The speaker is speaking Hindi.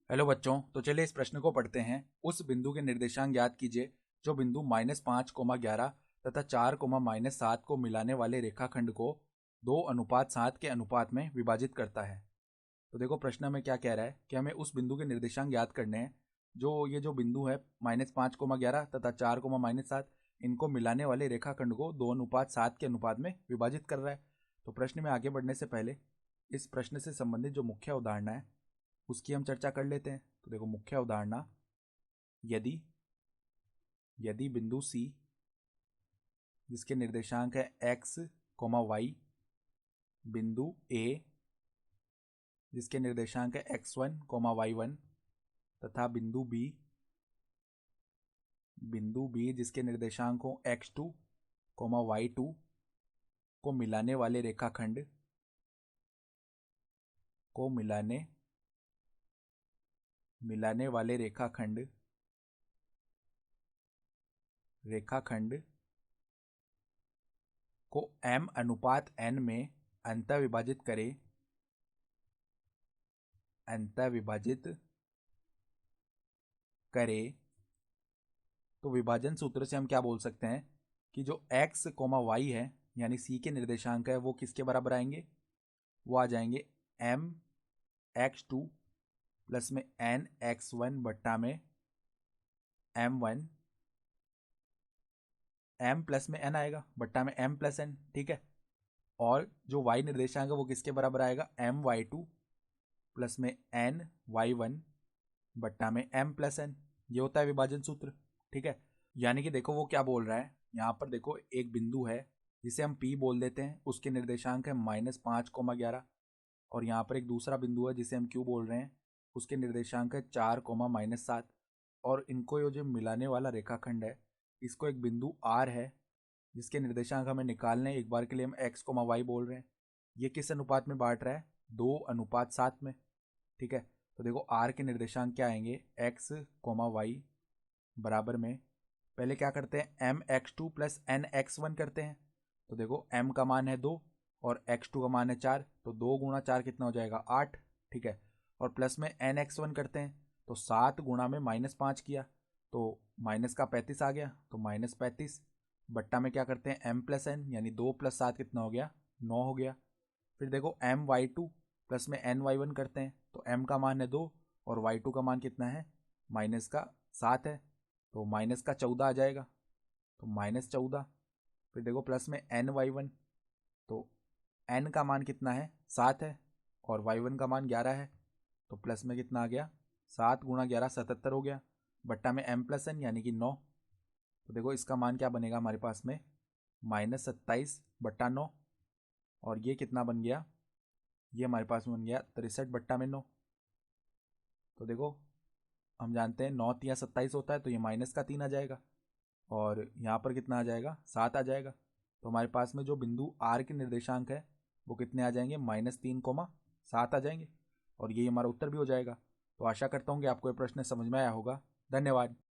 हेलो बच्चों, तो चलिए इस प्रश्न को पढ़ते हैं। उस बिंदु के निर्देशांक ज्ञात कीजिए जो बिंदु -5, 11 तथा 4, -7 को मिलाने वाले रेखाखंड को 2:7 के अनुपात में विभाजित करता है। तो देखो प्रश्न में क्या कह रहा है कि हमें उस बिंदु के निर्देशांक ज्ञात करने हैं जो बिंदु है -5, 11 तथा 4, -7 इनको मिलाने वाले रेखाखंड को 2:7 के अनुपात में विभाजित कर रहा है। तो प्रश्न में आगे बढ़ने से पहले इस प्रश्न से संबंधित जो मुख्य उदाहरण है उसकी हम चर्चा कर लेते हैं। तो देखो मुख्य उदाहरण, यदि यदि बिंदु C जिसके निर्देशांक है x, y, बिंदु A जिसके निर्देशांक है x1, y1 तथा बिंदु B जिसके निर्देशांक हो x2, y2 को मिलाने वाले रेखाखंड को मिलाने वाले रेखाखंड को m/n में अंतः विभाजित करे। तो विभाजन सूत्र से हम क्या बोल सकते हैं कि जो x, y है यानी C के निर्देशांक है वो किसके बराबर आएंगे, वो आ जाएंगे mx2 प्लस में nx1 बट्टा में m1, m प्लस में n आएगा बट्टा में m प्लस n, ठीक है। और जो y निर्देशांक है वो किसके बराबर आएगा, my2 प्लस में ny1 बट्टा में m प्लस n। ये होता है विभाजन सूत्र, ठीक है। यानी कि देखो वो क्या बोल रहा है, यहाँ पर देखो एक बिंदु है जिसे हम P बोल देते हैं, उसके निर्देशांक है -5, 11 और यहाँ पर एक दूसरा बिंदु है जिसे हम Q बोल रहे हैं, उसके निर्देशांक है 4, -7 और इनको ये जो मिलाने वाला रेखाखंड है इसको एक बिंदु R है जिसके निर्देशांक हमें निकालने, एक बार के लिए हम x, y बोल रहे हैं। ये किस अनुपात में बांट रहा है, 2:7 में, ठीक है। तो देखो R के निर्देशांक क्या आएंगे, x, y बराबर में पहले क्या करते हैं mx2 प्लस nx1 करते हैं। तो देखो m का मान है 2 और x2 का मान है 4, तो 2 गुणा 4 कितना हो जाएगा 8, ठीक है। और प्लस में nx1 करते हैं तो 7 गुणा में -5 किया तो माइनस का 35 आ गया, तो -35 बट्टा में क्या करते हैं m प्लस n यानी 2 + 7 कितना हो गया, 9 हो गया। फिर देखो my2 प्लस में ny1 करते हैं तो m का मान है 2 और y2 का मान कितना है, -7 है, तो -14 आ जाएगा, तो -14। फिर देखो प्लस में ny1, तो n का मान कितना है 7 है और y1 का मान 11 है, तो प्लस में कितना आ गया 7 गुणा 11 77 हो गया बट्टा में m प्लस n यानी कि 9। तो देखो इसका मान क्या बनेगा हमारे पास में -27 बट्टा 9 और ये कितना बन गया, ये हमारे पास में बन गया 63 बट्टा में 9। तो देखो हम जानते हैं 9 × 27 होता है, तो ये -3 आ जाएगा और यहाँ पर कितना आ जाएगा 7 आ जाएगा। तो हमारे पास में जो बिंदु R के निर्देशांक है वो कितने आ जाएंगे, -3, 7 आ जाएंगे और यही हमारा उत्तर भी हो जाएगा। तो आशा करता हूँ कि आपको ये प्रश्न समझ में आया होगा। धन्यवाद।